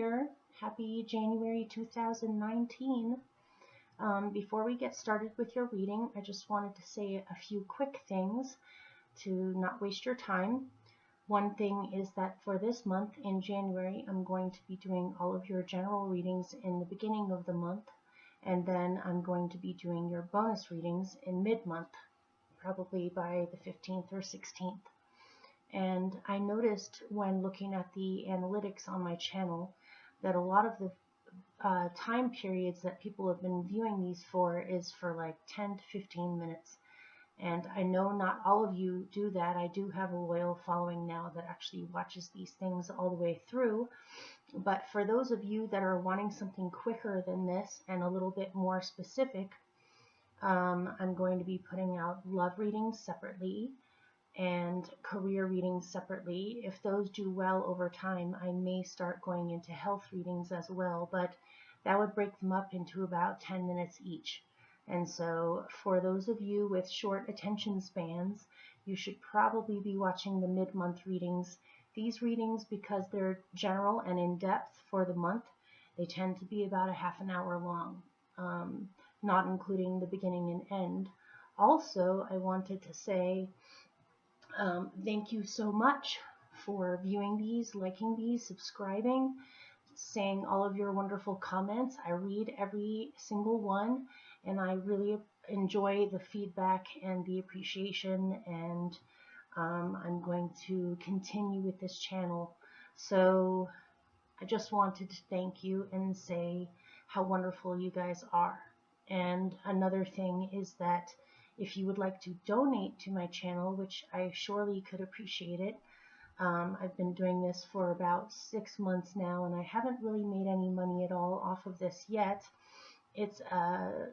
Year. Happy January 2019. Before we get started with your reading, I just wanted to say a few quick things to not waste your time. One thing is that for this month in January, I'm going to be doing all of your general readings in the beginning of the month, and then I'm going to be doing your bonus readings in mid-month, probably by the 15th or 16th. And I noticed when looking at the analytics on my channel that a lot of the time periods that people have been viewing these for is for like 10 to 15 minutes. And I know not all of you do that. I do have a loyal following now that actually watches these things all the way through. But for those of you that are wanting something quicker than this and a little bit more specific, I'm going to be putting out love readings separately and career readings separately. If those do well over time, I may start going into health readings as well, but that would break them up into about 10 minutes each. And so for those of you with short attention spans, you should probably be watching the mid-month readings. These readings, because they're general and in-depth for the month, they tend to be about a half an hour long, not including the beginning and end. Also, I wanted to say thank you so much for viewing these, liking these, subscribing, saying all of your wonderful comments. I read every single one, and I really enjoy the feedback and the appreciation, and I'm going to continue with this channel. So I just wanted to thank you and say how wonderful you guys are. And another thing is that if you would like to donate to my channel, which I surely could appreciate it, I've been doing this for about 6 months now, and I haven't really made any money at all off of this yet. It's a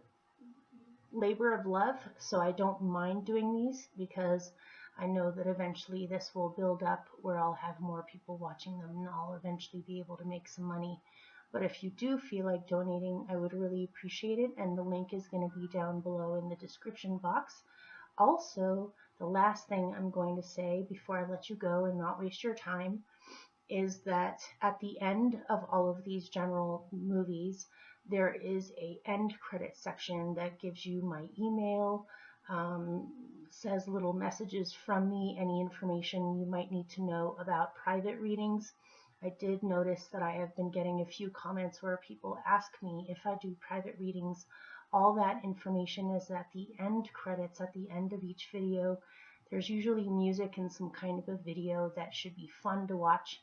labor of love, so I don't mind doing these because I know that eventually this will build up where I'll have more people watching them and I'll eventually be able to make some money. But if you do feel like donating, I would really appreciate it, and the link is going to be down below in the description box. Also, the last thing I'm going to say before I let you go and not waste your time is that at the end of all of these general movies, there is a end credit section that gives you my email, says little messages from me, any information you might need to know about private readings. I did notice that I have been getting a few comments where people ask me if I do private readings. All that information is at the end credits, at the end of each video. There's usually music and some kind of a video that should be fun to watch.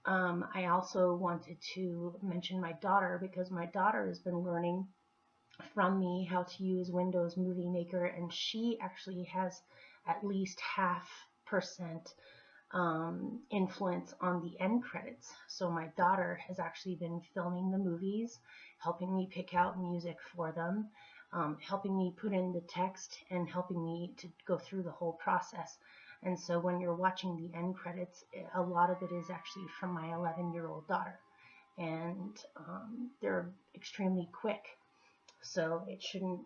I also wanted to mention my daughter, because my daughter has been learning from me how to use Windows Movie Maker, and she actually has at least 0.5% influence on the end credits. So my daughter has actually been filming the movies, helping me pick out music for them, helping me put in the text, and helping me to go through the whole process. And so when you're watching the end credits, a lot of it is actually from my 11-year-old daughter, and they're extremely quick, so it shouldn't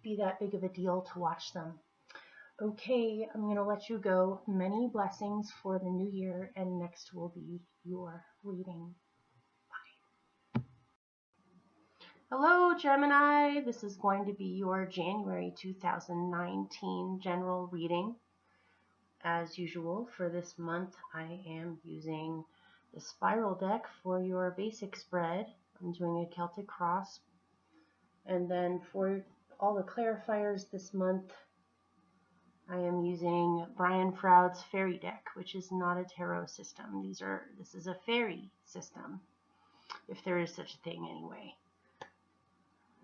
be that big of a deal to watch them. Okay, I'm going to let you go. Many blessings for the new year, and next will be your reading. Bye. Hello, Gemini. This is going to be your January 2019 general reading. As usual, for this month, I am using the spiral deck for your basic spread. I'm doing a Celtic cross. And then for all the clarifiers this month, I am using Brian Froud's fairy deck, which is not a tarot system. This is a fairy system, if there is such a thing anyway.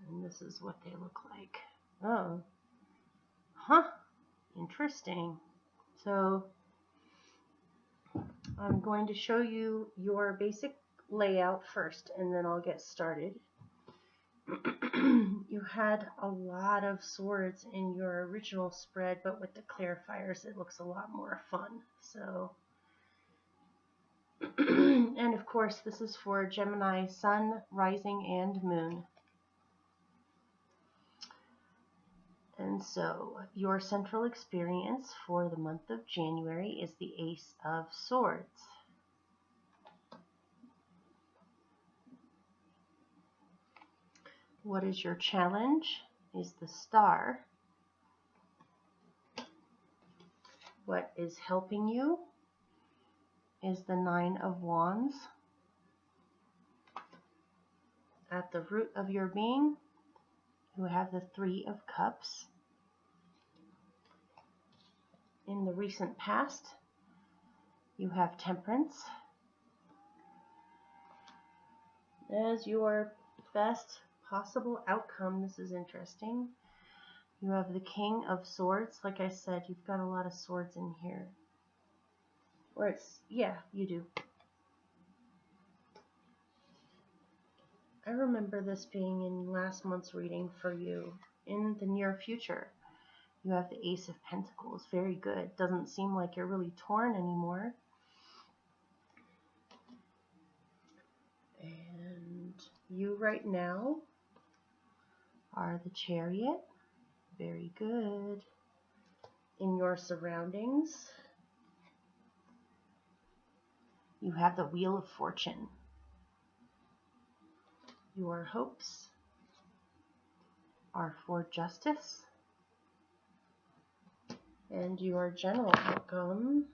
And this is what they look like. Oh, huh, interesting. So I'm going to show you your basic layout first, and then I'll get started. You had a lot of swords in your original spread, but with the clarifiers it looks a lot more fun. So and of course this is for Gemini Sun, Rising, and Moon. And so your central experience for the month of January is the Ace of Swords. What is your challenge is the Star. What is helping you is the Nine of Wands. At the root of your being, you have the Three of Cups. In the recent past, you have Temperance. As your best possible outcome, this is interesting. You have the King of Swords. Like I said, you've got a lot of swords in here. Or it's, yeah, you do. I remember this being in last month's reading for you. In the near future, you have the Ace of Pentacles. Very good. Doesn't seem like you're really torn anymore. And you right now are the Chariot. Very good. In your surroundings, you have the Wheel of Fortune. Your hopes are for justice. And your general outcome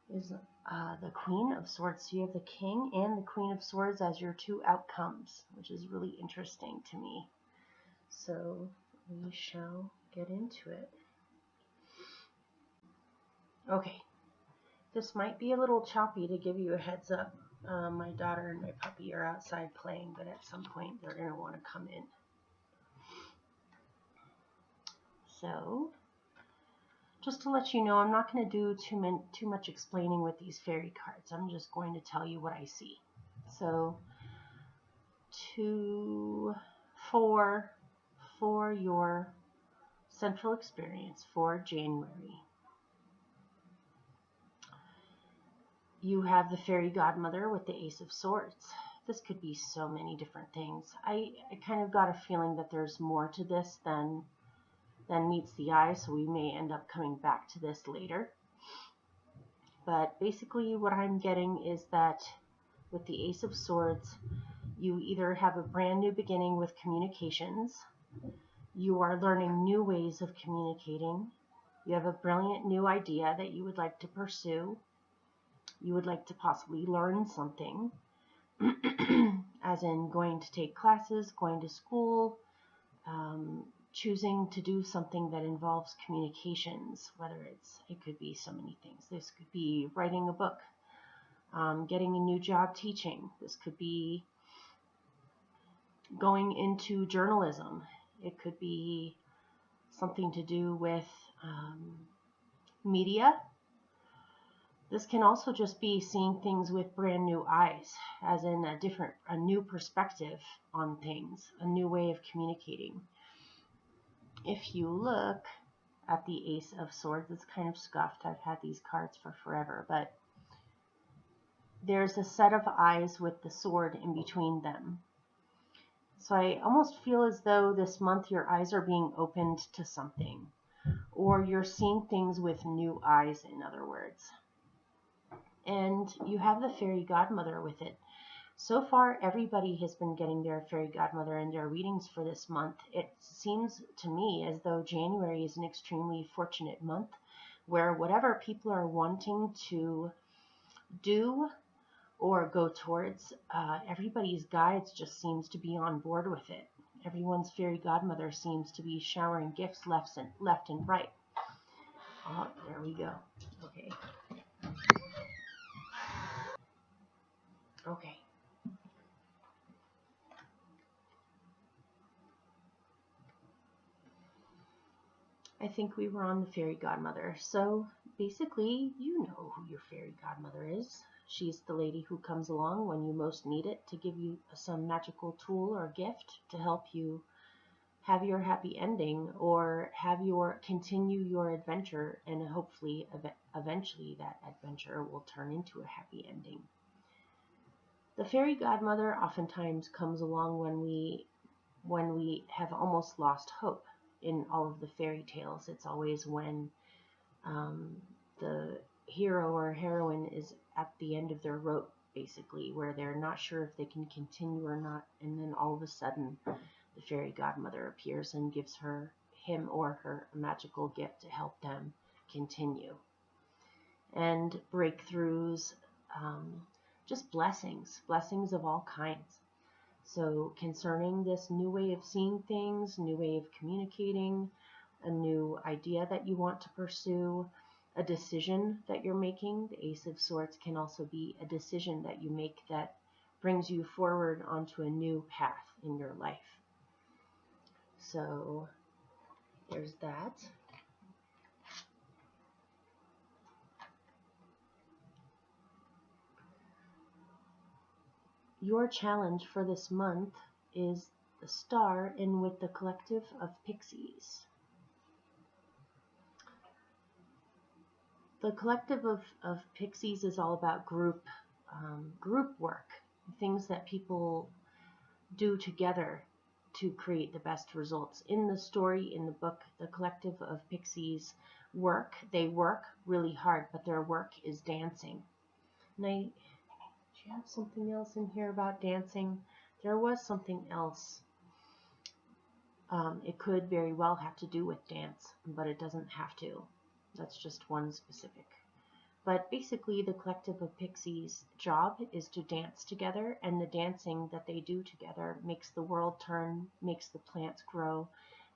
is the Queen of Swords. So you have the King and the Queen of Swords as your two outcomes, which is really interesting to me. So we shall get into it. Okay, this might be a little choppy to give you a heads up. My daughter and my puppy are outside playing, but at some point they're going to want to come in. So, just to let you know, I'm not going to do too much explaining with these fairy cards. I'm just going to tell you what I see. So, for your central experience for January, you have the fairy godmother with the Ace of Swords. This could be so many different things. I kind of got a feeling that there's more to this than meets the eye, so we may end up coming back to this later. But basically what I'm getting is that with the Ace of Swords, you either have a brand new beginning with communications, you are learning new ways of communicating, you have a brilliant new idea that you would like to pursue, you would like to possibly learn something, as in going to take classes, going to school, choosing to do something that involves communications, whether it could be so many things. This could be writing a book, getting a new job teaching. This could be going into journalism. It could be something to do with media. This can also just be seeing things with brand new eyes, as in a new perspective on things, a new way of communicating. If you look at the Ace of Swords, it's kind of scuffed. I've had these cards for forever, but there's a set of eyes with the sword in between them. So I almost feel as though this month your eyes are being opened to something, or you're seeing things with new eyes, in other words. And you have the fairy godmother with it. So far, everybody has been getting their fairy godmother in their readings for this month. It seems to me as though January is an extremely fortunate month where whatever people are wanting to do or go towards, everybody's guides just seems to be on board with it. Everyone's fairy godmother seems to be showering gifts left and right. Oh, there we go. Okay. Okay. I think we were on the fairy godmother. So basically, you know who your fairy godmother is. She's the lady who comes along when you most need it to give you some magical tool or gift to help you have your happy ending or continue your adventure, and hopefully eventually that adventure will turn into a happy ending. The fairy godmother oftentimes comes along when we have almost lost hope. In all of the fairy tales, it's always when the hero or heroine is at the end of their rope basically, where they're not sure if they can continue or not, and then all of a sudden the fairy godmother appears and gives him or her a magical gift to help them continue. And breakthroughs, just blessings of all kinds. So concerning this new way of seeing things, new way of communicating, a new idea that you want to pursue, a decision that you're making. The Ace of Swords can also be a decision that you make that brings you forward onto a new path in your life. So there's that. Your challenge for this month is the Star in with the Collective of Pixies. The Collective of Pixies is all about group work, things that people do together to create the best results. In the story, in the book, the Collective of Pixies they work really hard, but their work is dancing. And do you have something else in here about dancing? There was something else. It could very well have to do with dance, but it doesn't have to. That's just one specific. But basically, the Collective of Pixies' job is to dance together, and the dancing that they do together makes the world turn, makes the plants grow,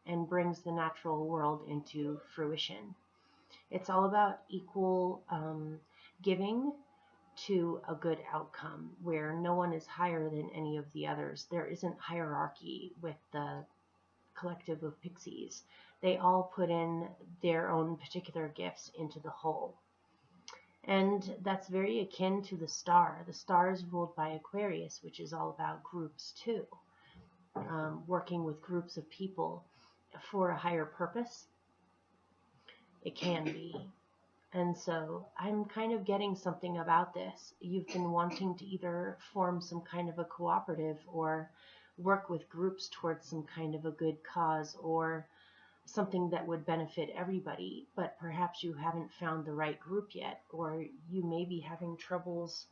and brings the natural world into fruition. It's all about equal giving to a good outcome, where no one is higher than any of the others. There isn't hierarchy with the Collective of Pixies. They all put in their own particular gifts into the whole. And that's very akin to the Star. The Star is ruled by Aquarius, which is all about groups too. Working with groups of people for a higher purpose. It can be. And so I'm kind of getting something about this. You've been wanting to either form some kind of a cooperative or work with groups towards some kind of a good cause or something that would benefit everybody, but perhaps you haven't found the right group yet, or you may be having troubles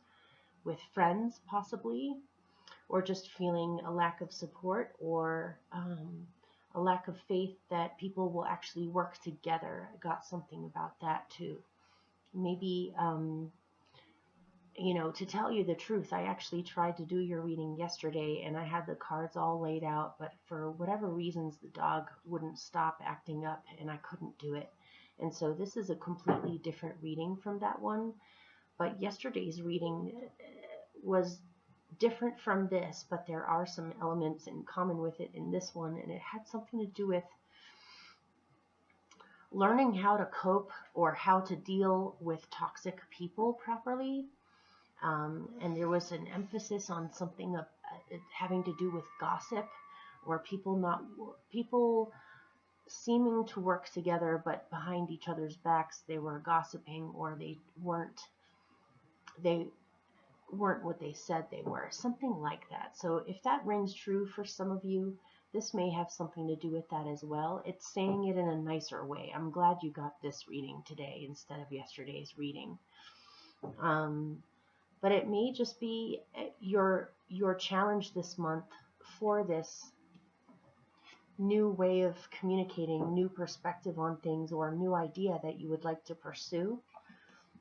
with friends possibly, or just feeling a lack of support or a lack of faith that people will actually work together. I got something about that too. Maybe, to tell you the truth, I actually tried to do your reading yesterday and I had the cards all laid out, but for whatever reasons, the dog wouldn't stop acting up and I couldn't do it. And so this is a completely different reading from that one. But yesterday's reading was different from this, but there are some elements in common with it in this one, and it had something to do with learning how to cope or how to deal with toxic people properly. And there was an emphasis on something having to do with gossip, or people seeming to work together, but behind each other's backs they were gossiping, or they weren't what they said they were, something like that. So if that rings true for some of you, this may have something to do with that as well. It's saying it in a nicer way. I'm glad you got this reading today instead of yesterday's reading. But it may just be your challenge this month for this new way of communicating, new perspective on things, or a new idea that you would like to pursue,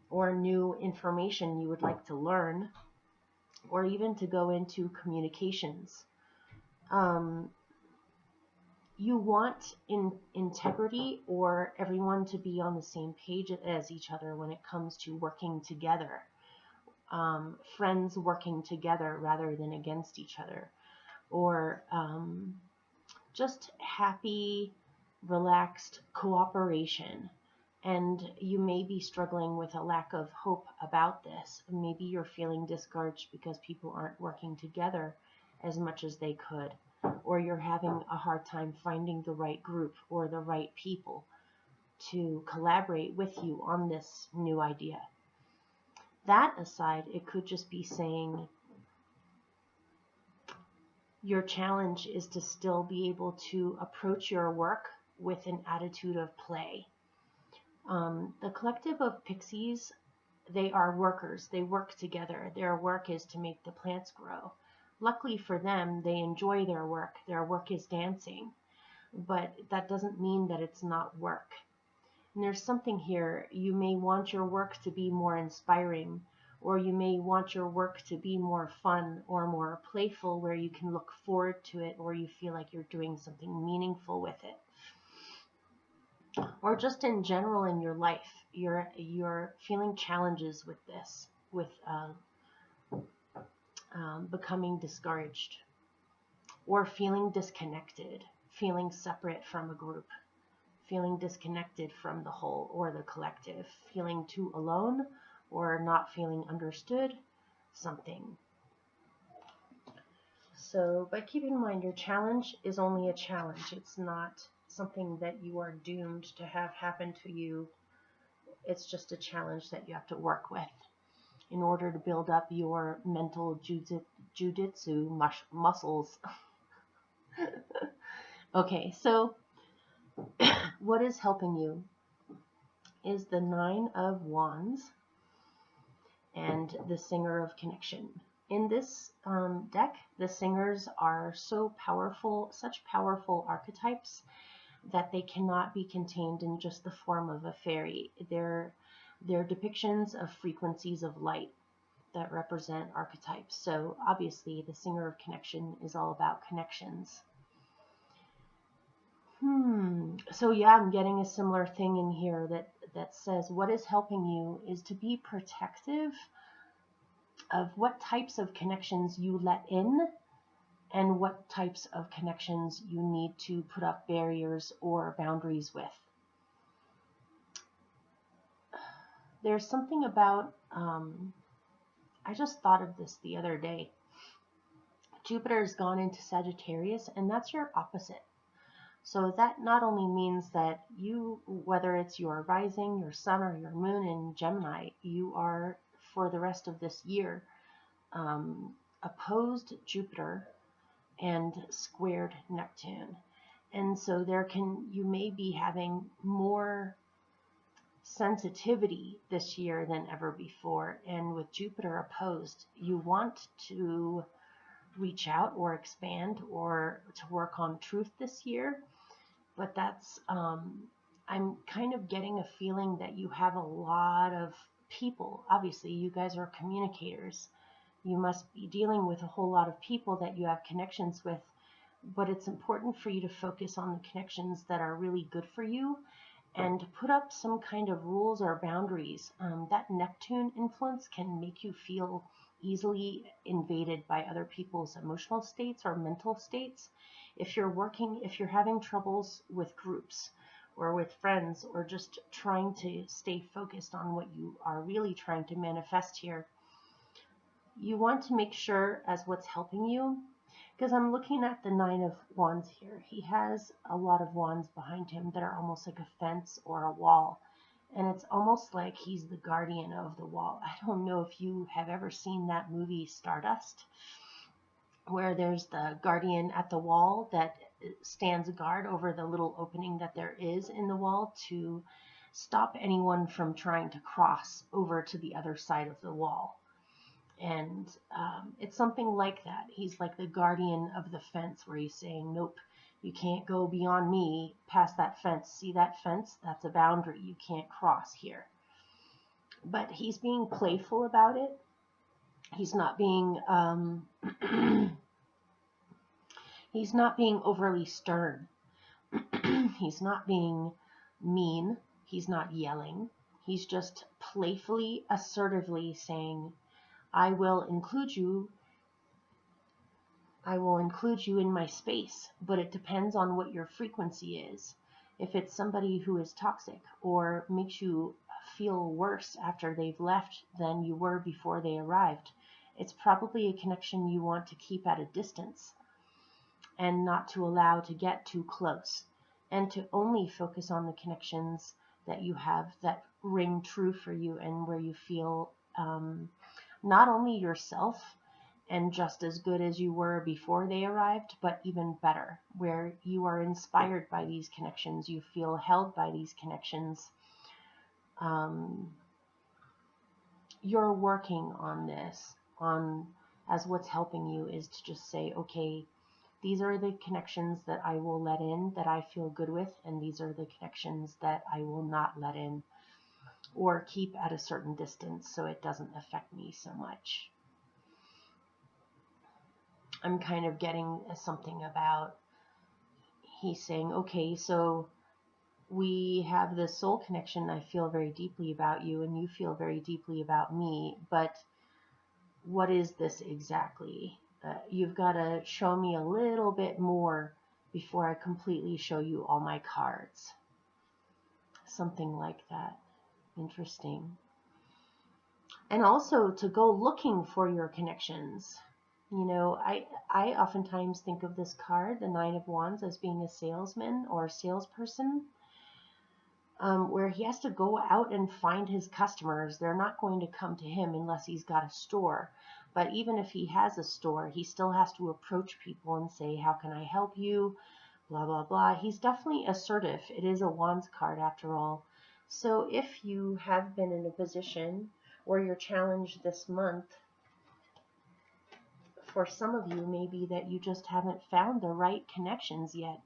or new information you would like to learn, or even to go into communications. You want integrity, or everyone to be on the same page as each other when it comes to working together. Friends working together rather than against each other, or just happy, relaxed cooperation. And you may be struggling with a lack of hope about this. Maybe you're feeling discouraged because people aren't working together as much as they could, or you're having a hard time finding the right group or the right people to collaborate with you on this new idea. That aside, it could just be saying your challenge is to still be able to approach your work with an attitude of play. The Collective of Pixies they are workers. They work together. Their work is to make the plants grow. Luckily for them, they enjoy their work. Their work is dancing, but that doesn't mean that it's not work. And there's something here. You may want your work to be more inspiring, or you may want your work to be more fun or more playful, where you can look forward to it, or you feel like you're doing something meaningful with it. Or just in general in your life, you're feeling challenges with this, with becoming discouraged, or feeling disconnected, feeling separate from a group, feeling disconnected from the whole or the collective, feeling too alone or not feeling understood, something. So, but keep in mind, your challenge is only a challenge. It's not something that you are doomed to have happen to you. It's just a challenge that you have to work with in order to build up your mental jujitsu muscles. Okay, so what is helping you is the 9 of Wands and the Singer of Connection. In this deck, the singers are so powerful, such powerful archetypes that they cannot be contained in just the form of a fairy. They're depictions of frequencies of light that represent archetypes. So obviously the Singer of Connection is all about connections. So yeah, I'm getting a similar thing in here that says what is helping you is to be protective of what types of connections you let in and what types of connections you need to put up barriers or boundaries with. There's something about, I just thought of this the other day. Jupiter has gone into Sagittarius, and that's your opposite. So that not only means that you, whether it's your rising, your sun, or your moon in Gemini, you are, for the rest of this year, opposed Jupiter and squared Neptune. And so you may be having more sensitivity this year than ever before. And with Jupiter opposed, you want to reach out or expand or to work on truth this year. But that's, I'm kind of getting a feeling that you have a lot of people. Obviously, you guys are communicators. You must be dealing with a whole lot of people that you have connections with, but it's important for you to focus on the connections that are really good for you and put up some kind of rules or boundaries. That Neptune influence can make you feel easily invaded by other people's emotional states or mental states. If you're having troubles with groups or with friends, or just trying to stay focused on what you are really trying to manifest here, you want to make sure as what's helping you, because I'm looking at the 9 of Wands here. He has a lot of wands behind him that are almost like a fence or a wall. And it's almost like he's the guardian of the wall. I don't know if you have ever seen that movie Stardust, where there's the guardian at the wall that stands guard over the little opening that there is in the wall to stop anyone from trying to cross over to the other side of the wall. And it's something like that. He's like the guardian of the fence, where he's saying, nope, you can't go beyond me, past that fence. See that fence? That's a boundary. You can't cross here. But he's being playful about it. He's not being he's not being overly stern. He's not being mean. He's not yelling. He's just playfully, assertively saying, I will include you in my space, but it depends on what your frequency is. If it's somebody who is toxic or makes you feel worse after they've left than you were before they arrived, it's probably a connection you want to keep at a distance and not to allow to get too close, and to only focus on the connections that you have that ring true for you and where you feel not only yourself and just as good as you were before they arrived, but even better, where you are inspired by these connections, you feel held by these connections, you're working on this, as what's helping you is to just say, okay, these are the connections that I will let in that I feel good with, and these are the connections that I will not let in or keep at a certain distance so it doesn't affect me so much. I'm kind of getting something about, he's saying, okay, so we have this soul connection. I feel very deeply about you and you feel very deeply about me, but what is this exactly? You've got to show me a little bit more before I completely show you all my cards. Something like that. Interesting. And also to go looking for your connections. You know, I oftentimes think of this card, the Nine of Wands, as being a salesman or a salesperson, where he has to go out and find his customers. They're not going to come to him unless he's got a store. But even if he has a store, he still has to approach people and say, how can I help you? Blah, blah, blah. He's definitely assertive. It is a Wands card after all. So if you have been in a position where you're challenged this month, for some of you, maybe that you just haven't found the right connections yet.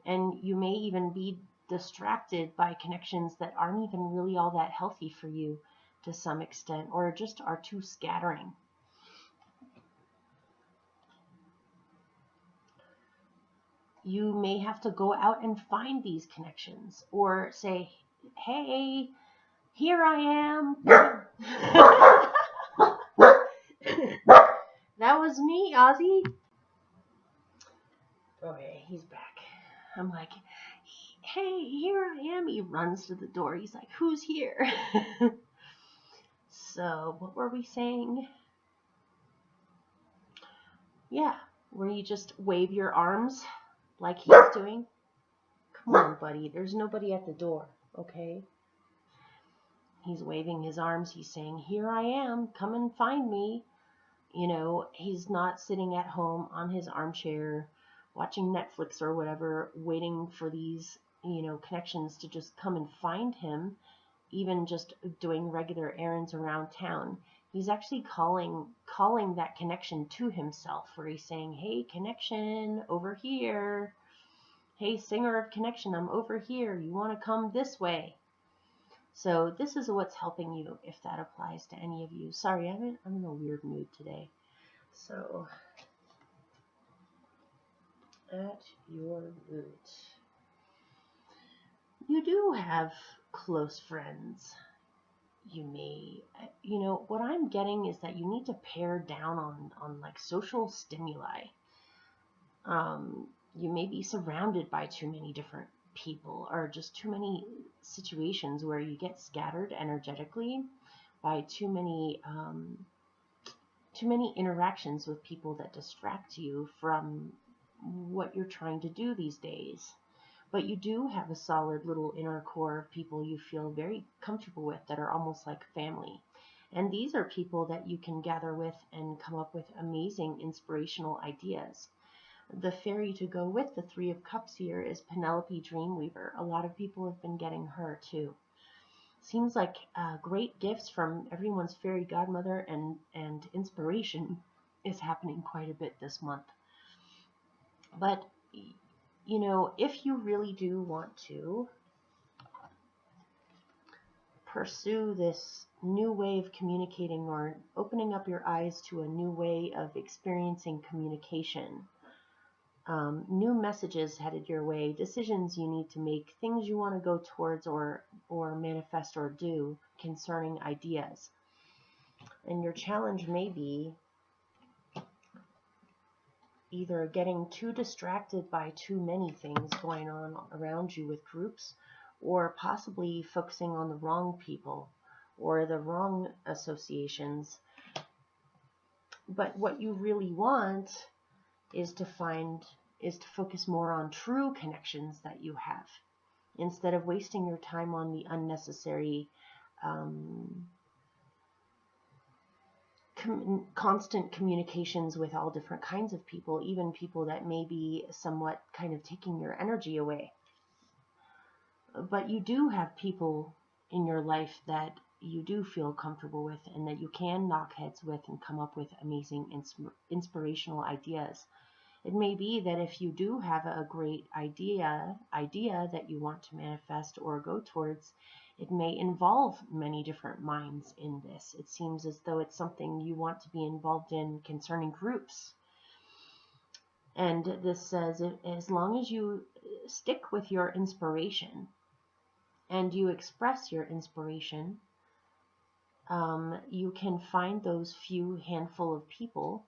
And you may even be distracted by connections that aren't even really all that healthy for you to some extent, or just are too scattering. You may have to go out and find these connections, or say, hey, here I am. That was me, Ozzy. Okay, he's back. I'm like, hey, here I am. He runs to the door. He's like, who's here? So, what were we saying? Yeah, where you just wave your arms like he's doing. Come on, buddy. There's nobody at the door, okay? He's waving his arms. He's saying, here I am. Come and find me. You know, he's not sitting at home on his armchair watching Netflix or whatever, waiting for these, you know, connections to just come and find him, even just doing regular errands around town. He's actually calling that connection to himself, where he's saying, hey, connection, over here. Hey, singer of connection, I'm over here. You want to come this way? So this is what's helping you, if that applies to any of you. Sorry, I'm in a weird mood today. So, at your root, you do have close friends. You may, you know, what I'm getting is that you need to pare down on like social stimuli. You may be surrounded by too many different people, or just too many situations where you get scattered energetically by too many interactions with people that distract you from what you're trying to do these days. But you do have a solid little inner core of people you feel very comfortable with that are almost like family. And these are people that you can gather with and come up with amazing inspirational ideas. The fairy to go with the Three of Cups here is Penelope Dreamweaver. A lot of people have been getting her too. Seems like great gifts from everyone's fairy godmother and inspiration is happening quite a bit this month. But, you know, if you really do want to pursue this new way of communicating, or opening up your eyes to a new way of experiencing communication, new messages headed your way, decisions you need to make, things you want to go towards or manifest or do concerning ideas. And your challenge may be either getting too distracted by too many things going on around you with groups, or possibly focusing on the wrong people or the wrong associations. But what you really want is to focus more on true connections that you have, instead of wasting your time on the unnecessary constant communications with all different kinds of people, even people that may be somewhat kind of taking your energy away. But you do have people in your life that you do feel comfortable with and that you can knock heads with and come up with amazing inspirational ideas. It may be that if you do have a great idea that you want to manifest or go towards, it may involve many different minds in this. It seems as though it's something you want to be involved in concerning groups. And this says, as long as you stick with your inspiration and you express your inspiration, you can find those few handful of people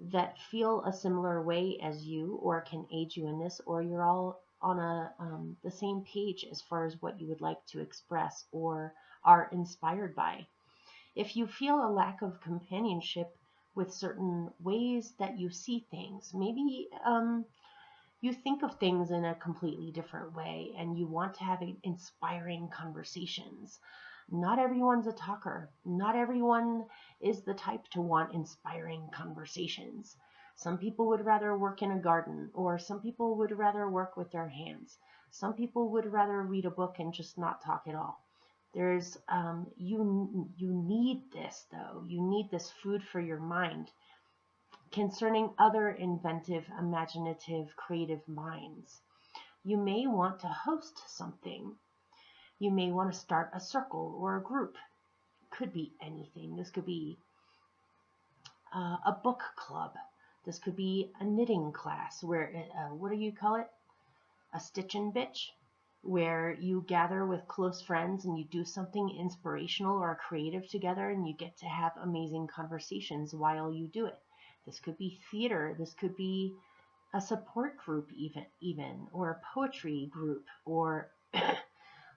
that feel a similar way as you or can aid you in this, or you're all on the same page as far as what you would like to express or are inspired by. If you feel a lack of companionship with certain ways that you see things, maybe you think of things in a completely different way and you want to have inspiring conversations. Not everyone's a talker. Not everyone is the type to want inspiring conversations. Some people would rather work in a garden, or some people would rather work with their hands. Some people would rather read a book and just not talk at all. There's you need this though. You need this food for your mind concerning other inventive, imaginative, creative minds. You may want to host something. You may want to start a circle or a group. Could be anything. This could be a book club. This could be a knitting class where, what do you call it? A stitchin' bitch, where you gather with close friends and you do something inspirational or creative together and you get to have amazing conversations while you do it. This could be theater. This could be a support group even, or a poetry group, or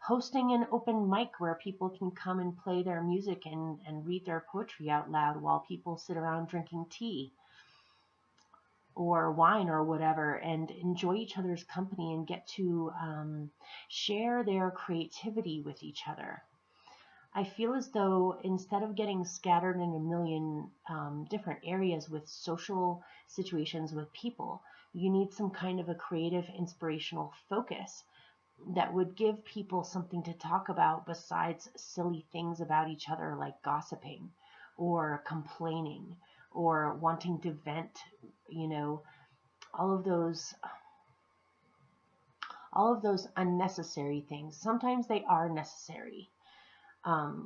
hosting an open mic where people can come and play their music and read their poetry out loud while people sit around drinking tea or wine or whatever and enjoy each other's company and get to share their creativity with each other. I feel as though instead of getting scattered in a million different areas with social situations with people, you need some kind of a creative, inspirational focus that would give people something to talk about besides silly things about each other like gossiping or complaining or wanting to vent, all of those unnecessary things. Sometimes they are necessary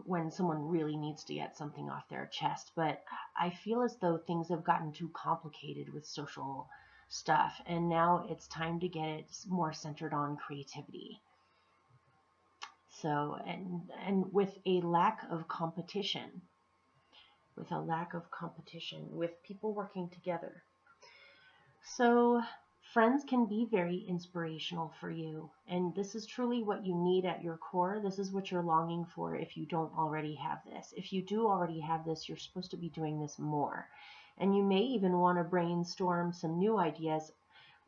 when someone really needs to get something off their chest, but I feel as though things have gotten too complicated with social stuff, and now it's time to get it more centered on creativity. So, and with a lack of competition, with people working together. So friends can be very inspirational for you, and this is truly what you need at your core. This is what you're longing for if you don't already have this. If you do already have this, you're supposed to be doing this more. And you may even want to brainstorm some new ideas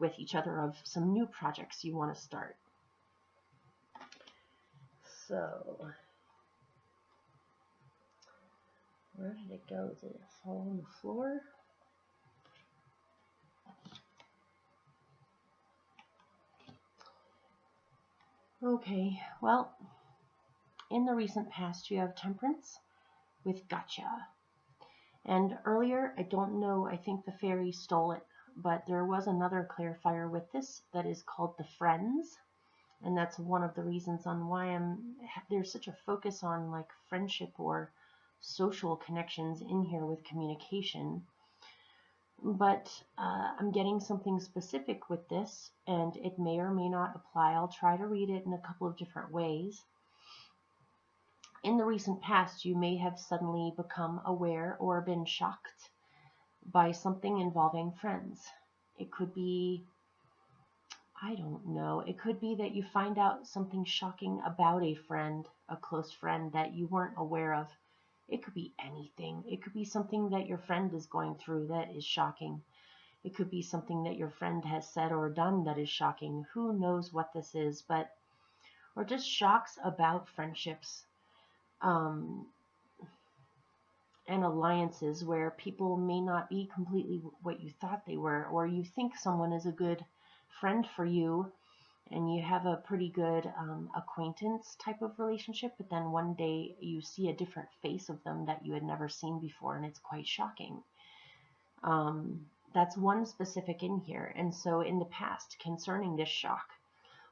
with each other of some new projects you want to start. So, where did it go? Did it fall on the floor? Okay, well, in the recent past you have Temperance with Gotcha. And earlier, I don't know, I think the fairy stole it, but there was another clarifier with this that is called the Friends. And that's one of the reasons on why there's such a focus on like friendship or social connections in here with communication. But I'm getting something specific with this, and it may or may not apply. I'll try to read it in a couple of different ways. In the recent past, you may have suddenly become aware or been shocked by something involving friends. It could be, I don't know, it could be that you find out something shocking about a friend, a close friend that you weren't aware of. It could be anything. It could be something that your friend is going through that is shocking. It could be something that your friend has said or done that is shocking. Who knows what this is, or just shocks about friendships and alliances where people may not be completely what you thought they were, or you think someone is a good friend for you and you have a pretty good acquaintance type of relationship, but then one day you see a different face of them that you had never seen before, and it's quite shocking. That's one specific in here. And so in the past, concerning this shock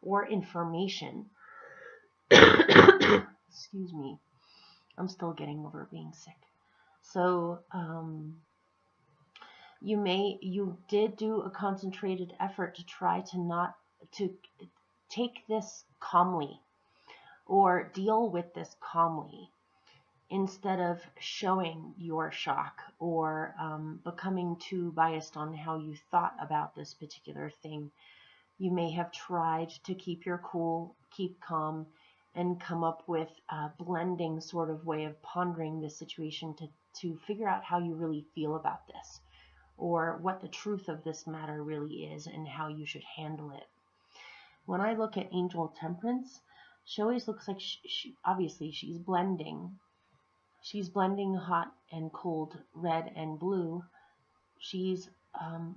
or information, excuse me, I'm still getting over being sick. So you did do a concentrated effort to try to take this calmly or deal with this calmly, instead of showing your shock or becoming too biased on how you thought about this particular thing. You may have tried to keep your cool, keep calm, and come up with a blending sort of way of pondering the situation to figure out how you really feel about this, or what the truth of this matter really is and how you should handle it. When I look at Angel Temperance, she always looks like obviously she's blending. She's blending hot and cold, red and blue. She's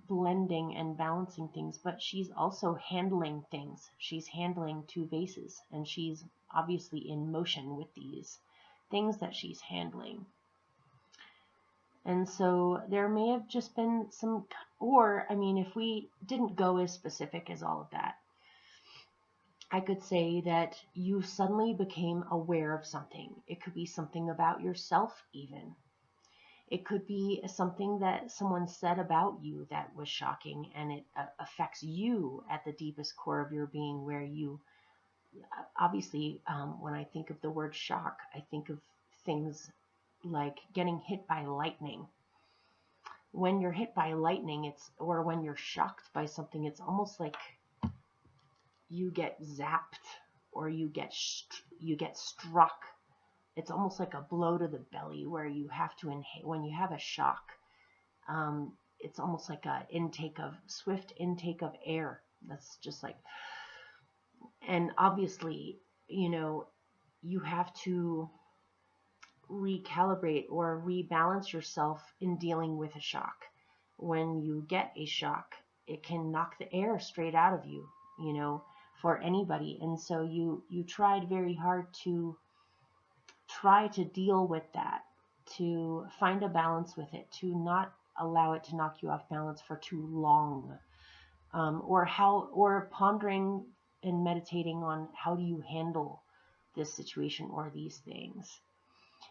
blending and balancing things, but she's also handling things. She's handling two vases, and she's obviously in motion with these things that she's handling. And so there may have just been some, or I mean, if we didn't go as specific as all of that, I could say that you suddenly became aware of something. It could be something about yourself even. It could be something that someone said about you that was shocking, and it affects you at the deepest core of your being, where you, obviously, when I think of the word shock, I think of things like getting hit by lightning. When you're hit by lightning, or when you're shocked by something, it's almost like you get zapped, or you get struck. It's almost like a blow to the belly, where you have to inhale. When you have a shock, it's almost like a swift intake of air. That's just like, and obviously, you have to recalibrate or rebalance yourself in dealing with a shock. When you get a shock, it can knock the air straight out of you, for anybody. And so you tried very hard to try to deal with that, to find a balance with it, to not allow it to knock you off balance for too long, or pondering and meditating on how do you handle this situation or these things.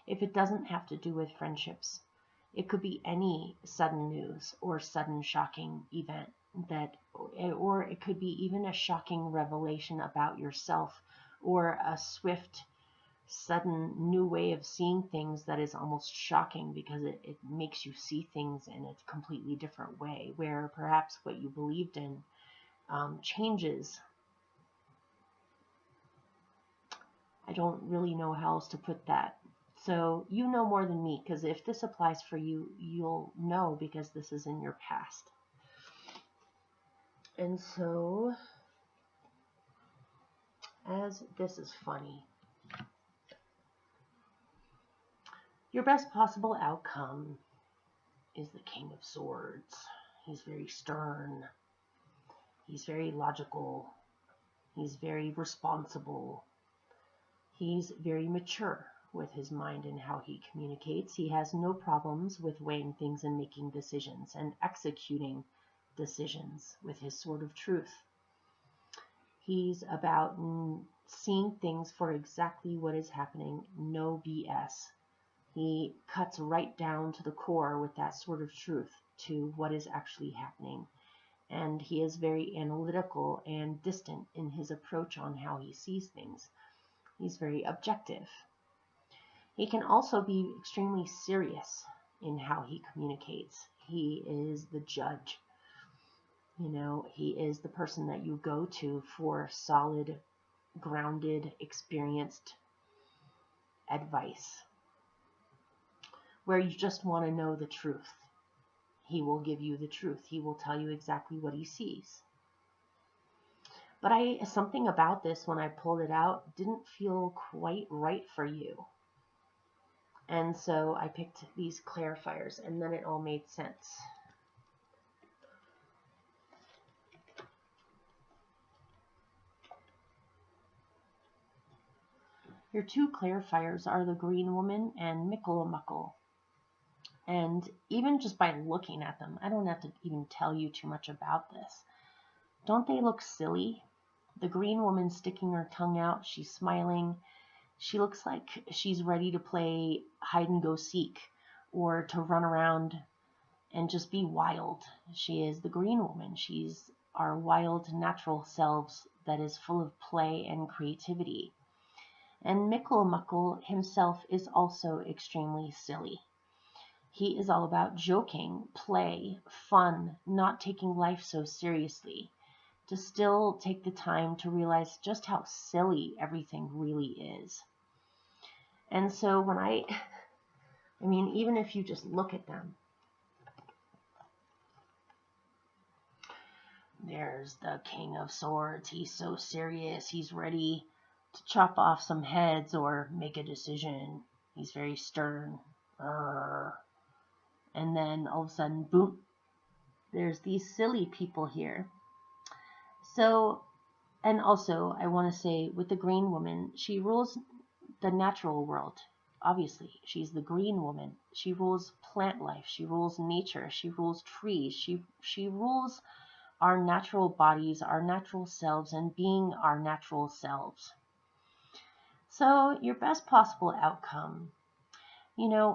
If it doesn't have to do with friendships, it could be any sudden news or sudden shocking event or it could be even a shocking revelation about yourself, or a swift, sudden new way of seeing things that is almost shocking, because it makes you see things in a completely different way, where perhaps what you believed in changes. I don't really know how else to put that. So you know more than me, because if this applies for you, you'll know, because this is in your past. And so, as this is funny, your best possible outcome is the King of Swords. He's very stern. He's very logical. He's very responsible. He's very mature with his mind and how he communicates. He has no problems with weighing things and making decisions and executing decisions with his sword of truth. He's about seeing things for exactly what is happening, no BS. He cuts right down to the core with that sword of truth to what is actually happening. And he is very analytical and distant in his approach on how he sees things. He's very objective. He can also be extremely serious in how he communicates. He is the judge. He is the person that you go to for solid, grounded, experienced advice, where you just want to know the truth. He will give you the truth. He will tell you exactly what he sees. But something about this, when I pulled it out, didn't feel quite right for you. And so I picked these clarifiers, and then it all made sense. Your two clarifiers are the Green Woman and Mickle. And even just by looking at them, I don't have to even tell you too much about this. Don't they look silly? The Green Woman sticking her tongue out, she's smiling. She looks like she's ready to play hide and go seek or to run around and just be wild. She is the Green Woman. She's our wild, natural selves that is full of play and creativity. And Mickle himself is also extremely silly. He is all about joking, play, fun, not taking life so seriously, to still take the time to realize just how silly everything really is. And so when I mean, even if you just look at them, there's the King of Swords. He's so serious. He's ready to chop off some heads or make a decision. He's very stern. And then all of a sudden, boom, there's these silly people here. So, and also I want to say with the Green Woman, she rules the natural world. Obviously, she's the Green Woman. She rules plant life. She rules nature. She rules trees. She rules our natural bodies, our natural selves, and being our natural selves. So your best possible outcome,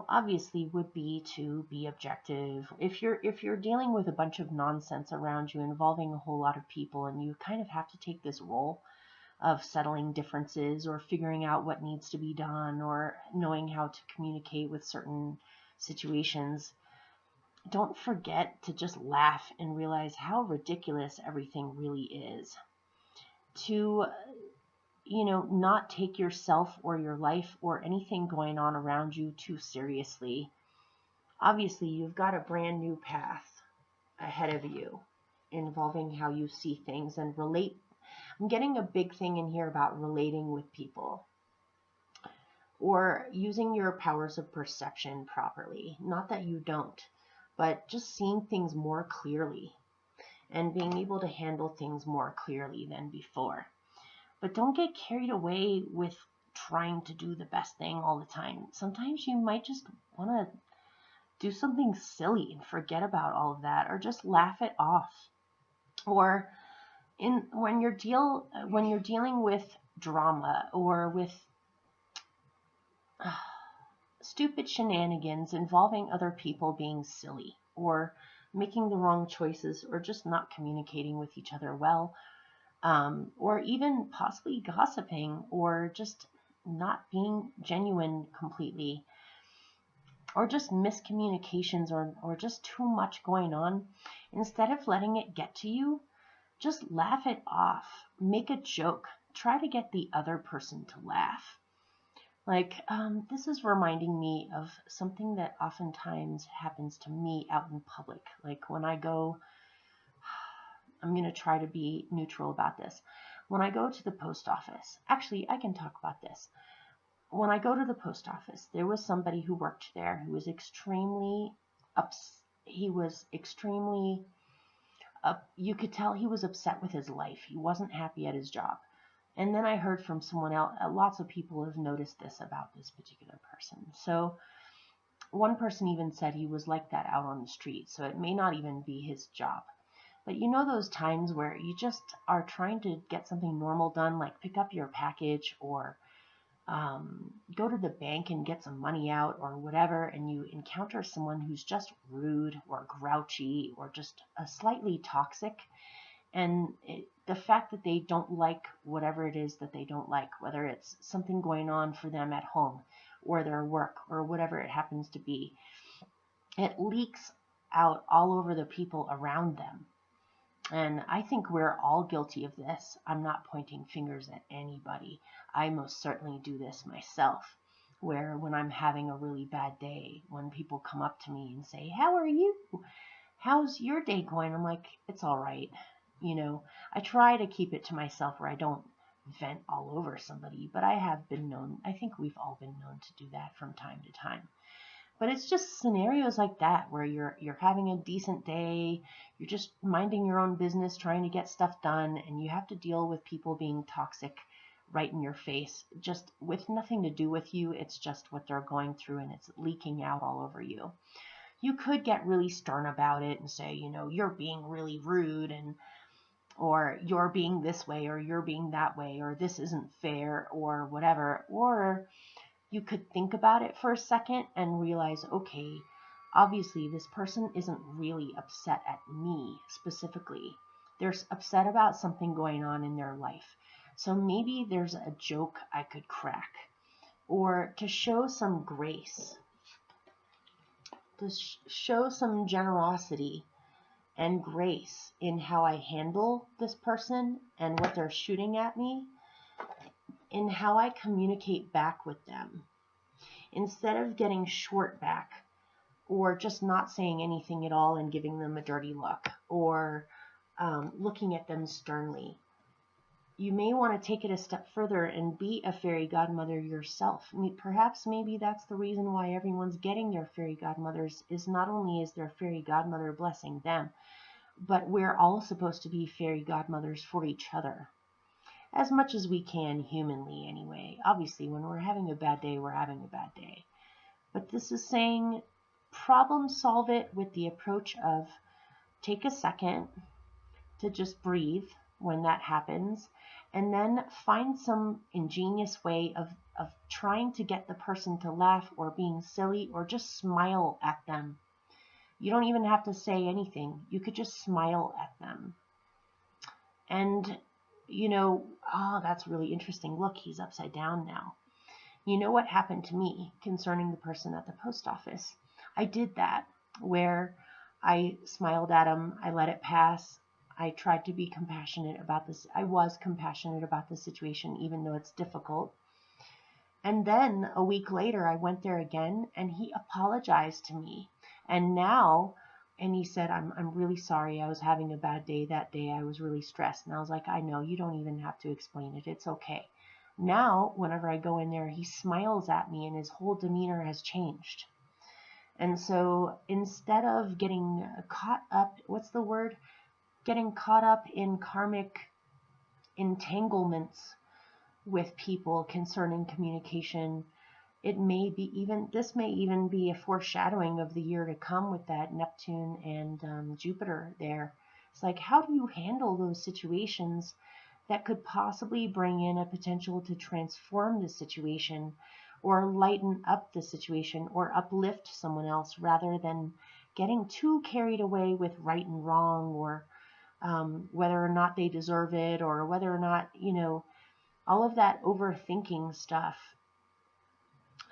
obviously would be to be objective. If you're dealing with a bunch of nonsense around you involving a whole lot of people, and you kind of have to take this role of settling differences or figuring out what needs to be done or knowing how to communicate with certain situations, don't forget to just laugh and realize how ridiculous everything really is. To, not take yourself or your life or anything going on around you too seriously. Obviously, you've got a brand new path ahead of you involving how you see things and relate. I'm getting a big thing in here about relating with people or using your powers of perception properly. Not that you don't, but just seeing things more clearly and being able to handle things more clearly than before. But don't get carried away with trying to do the best thing all the time. Sometimes you might just want to do something silly and forget about all of that, or just laugh it off. Or when you're dealing with drama or with stupid shenanigans involving other people being silly or making the wrong choices or just not communicating with each other well, or even possibly gossiping or just not being genuine completely, or just miscommunications or just too much going on, instead of letting it get to you, just laugh it off. Make a joke. Try to get the other person to laugh. Like, this is reminding me of something that oftentimes happens to me out in public. Like when I go, I'm going to try to be neutral about this. When I go to the post office, actually, I can talk about this. When I go to the post office, there was somebody who worked there who was extremely you could tell he was upset with his life. He wasn't happy at his job. And then I heard from someone else, lots of people have noticed this about this particular person. So one person even said he was like that out on the street, so it may not even be his job. But you know those times where you just are trying to get something normal done, like pick up your package or go to the bank and get some money out or whatever, and you encounter someone who's just rude or grouchy or just slightly toxic, and the fact that they don't like whatever it is that they don't like, whether it's something going on for them at home or their work or whatever it happens to be, it leaks out all over the people around them. And I think we're all guilty of this. I'm not pointing fingers at anybody. I most certainly do this myself, where when I'm having a really bad day, when people come up to me and say, "How are you? How's your day going?" I'm like, "It's all right." I try to keep it to myself where I don't vent all over somebody, but I think we've all been known to do that from time to time. But it's just scenarios like that where you're having a decent day, you're just minding your own business, trying to get stuff done, and you have to deal with people being toxic right in your face, just with nothing to do with you. It's just what they're going through, and it's leaking out all over you. You could get really stern about it and say, you're being really rude, or you're being this way, or you're being that way, or this isn't fair, or whatever. Or you could think about it for a second and realize, okay, obviously this person isn't really upset at me specifically. They're upset about something going on in their life. So maybe there's a joke I could crack, or to show some grace, to show some generosity and grace in how I handle this person and what they're shooting at me, in how I communicate back with them. Instead of getting short back, or just not saying anything at all and giving them a dirty look, or looking at them sternly. You may want to take it a step further and be a fairy godmother yourself. Perhaps maybe that's the reason why everyone's getting their fairy godmothers, is not only is their fairy godmother blessing them, but we're all supposed to be fairy godmothers for each other. As much as we can, humanly anyway. Obviously, when we're having a bad day, we're having a bad day. But this is saying, problem solve it with the approach of take a second to just breathe when that happens, and then find some ingenious way of trying to get the person to laugh, or being silly, or just smile at them. You don't even have to say anything. You could just smile at them. And, oh, that's really interesting. Look, he's upside down now. You know what happened to me concerning the person at the post office? I did that, where I smiled at him. I let it pass. I tried to be compassionate about this. I was compassionate about the situation, even though it's difficult. And then a week later, I went there again, and he apologized to me. And he said, I'm really sorry. I was having a bad day that day. I was really stressed. And I was like, I know, you don't even have to explain it. It's okay. Now, whenever I go in there, he smiles at me, and his whole demeanor has changed. And so instead of getting caught up, getting caught up in karmic entanglements with people concerning communication, this may even be a foreshadowing of the year to come with that Neptune and Jupiter there. It's like, how do you handle those situations that could possibly bring in a potential to transform the situation, or lighten up the situation, or uplift someone else, rather than getting too carried away with right and wrong, or whether or not they deserve it, or whether or not, all of that overthinking stuff.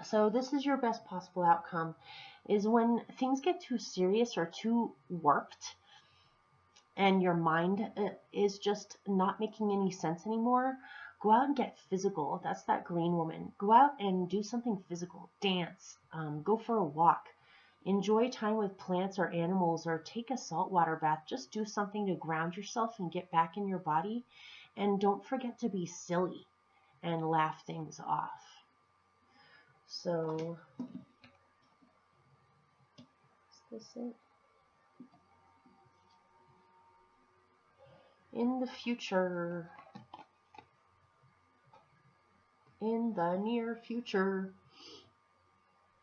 So this is your best possible outcome, is when things get too serious or too warped, and your mind is just not making any sense anymore, go out and get physical. That's that green woman. Go out and do something physical. Dance. Go for a walk. Enjoy time with plants or animals, or take a saltwater bath. Just do something to ground yourself and get back in your body. And don't forget to be silly and laugh things off. So, is this it? In the future, in the near future.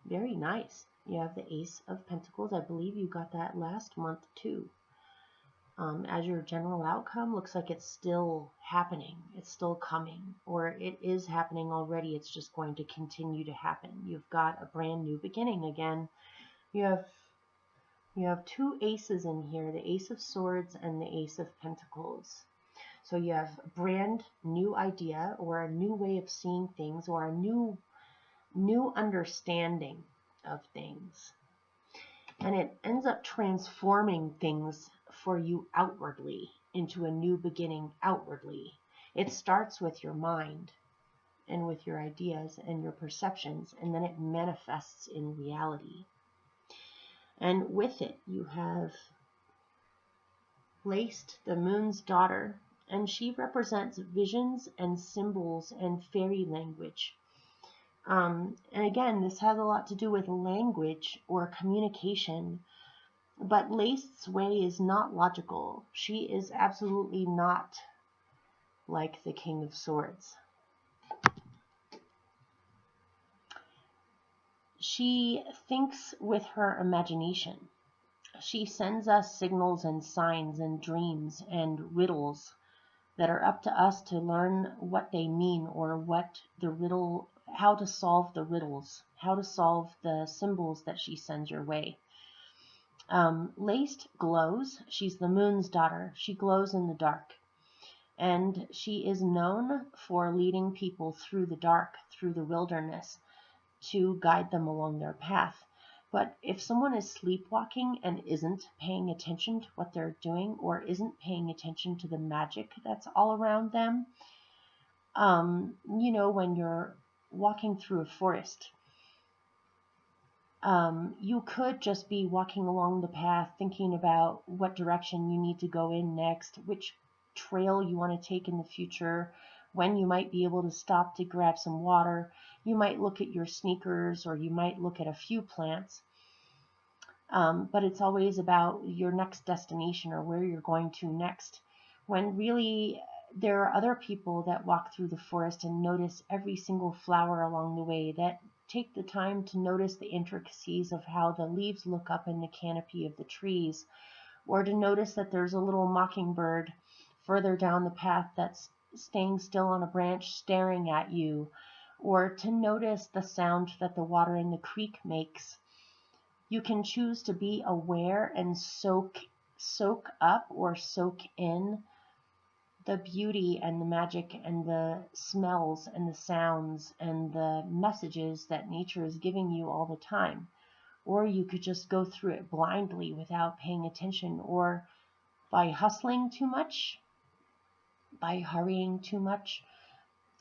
Very nice. You have the Ace of Pentacles. I believe you got that last month too. As your general outcome, looks like it's still happening. It's still coming, or it is happening already. It's just going to continue to happen. You've got a brand new beginning again. You have two aces in here, the Ace of Swords and the Ace of Pentacles. So you have a brand new idea, or a new way of seeing things, or a new understanding of things. And it ends up transforming things for you outwardly into a new beginning outwardly. It starts with your mind and with your ideas and your perceptions, and then it manifests in reality. And with it, you have placed the Moon's daughter, and she represents visions and symbols and fairy language. And again, this has a lot to do with language or communication, but Lace's way is not logical. She is absolutely not like the King of Swords. She thinks with her imagination. She sends us signals and signs and dreams and riddles that are up to us to learn what they mean, or what the riddle, how to solve the riddles, how to solve the symbols that she sends your way. Laced glows. She's the moon's daughter. She glows in the dark. And she is known for leading people through the dark, through the wilderness, to guide them along their path. But if someone is sleepwalking and isn't paying attention to what they're doing, or isn't paying attention to the magic that's all around them, when you're walking through a forest, you could just be walking along the path thinking about what direction you need to go in next, which trail you want to take in the future, when you might be able to stop to grab some water. You might look at your sneakers, or you might look at a few plants. But it's always about your next destination, or where you're going to next. When really there are other people that walk through the forest and notice every single flower along the way, that take the time to notice the intricacies of how the leaves look up in the canopy of the trees, or to notice that there's a little mockingbird further down the path that's staying still on a branch staring at you, or to notice the sound that the water in the creek makes. You can choose to be aware and soak up or soak in the beauty and the magic and the smells and the sounds and the messages that nature is giving you all the time. Or you could just go through it blindly without paying attention, or by hustling too much, by hurrying too much.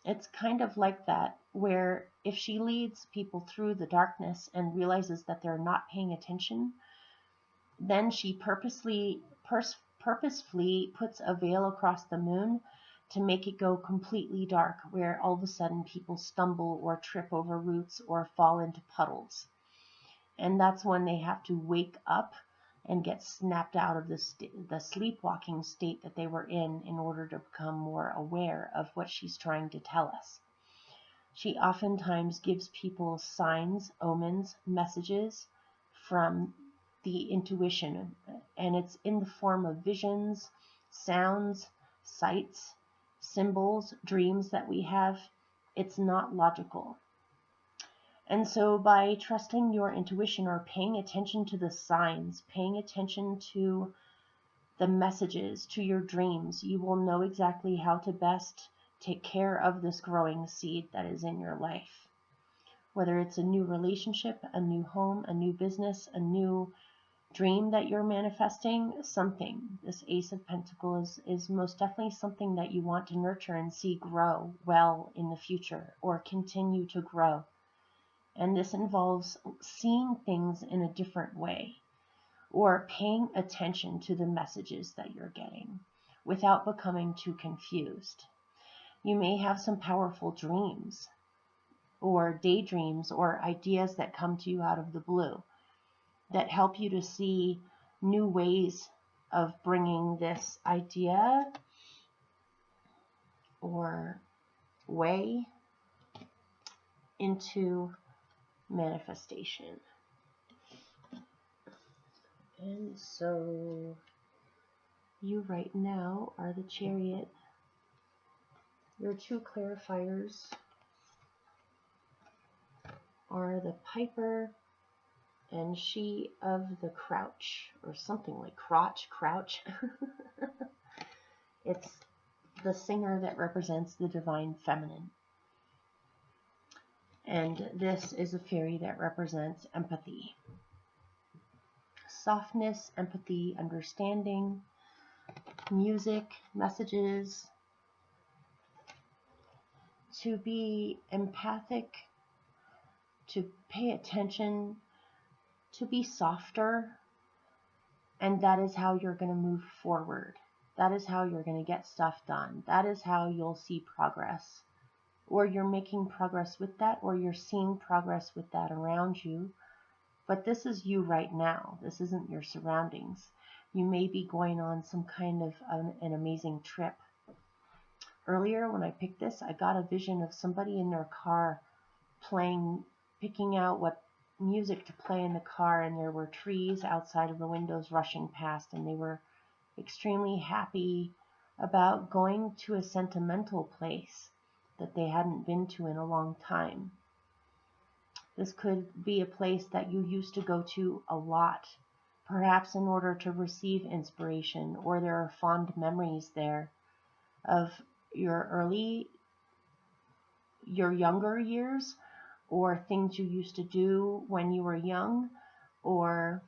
It's kind of like that, where if she leads people through the darkness and realizes that they're not paying attention, then she purposefully puts a veil across the moon to make it go completely dark, where all of a sudden people stumble or trip over roots or fall into puddles. And that's when they have to wake up and get snapped out of the sleepwalking state that they were in order to become more aware of what she's trying to tell us. She oftentimes gives people signs, omens, messages from the intuition, and it's in the form of visions, sounds, sights, symbols, dreams that we have. It's not logical. And so by trusting your intuition, or paying attention to the signs, paying attention to the messages, to your dreams, you will know exactly how to best take care of this growing seed that is in your life. Whether it's a new relationship, a new home, a new business, a new dream that you're manifesting, something. This Ace of Pentacles is most definitely something that you want to nurture and see grow well in the future, or continue to grow. And this involves seeing things in a different way, or paying attention to the messages that you're getting without becoming too confused. You may have some powerful dreams, or daydreams, or ideas that come to you out of the blue that help you to see new ways of bringing this idea or way into manifestation. And so you right now are the Chariot. Your two clarifiers are the Piper and She of the Crouch, or something like crouch. It's the singer that represents the divine feminine. And this is a fairy that represents empathy. Softness, empathy, understanding, music, messages. To be empathic, to pay attention, to be softer, and that is how you're going to move forward. That is how you're going to get stuff done. That is how you'll see progress. Or you're making progress with that, or you're seeing progress with that around you. But this is you right now. This isn't your surroundings. You may be going on some kind of an amazing trip. Earlier when I picked this, I got a vision of somebody in their car picking out what music to play in the car, and there were trees outside of the windows rushing past, and they were extremely happy about going to a sentimental place that they hadn't been to in a long time. This could be a place that you used to go to a lot, perhaps in order to receive inspiration, or there are fond memories there of your younger years, or things you used to do when you were young, or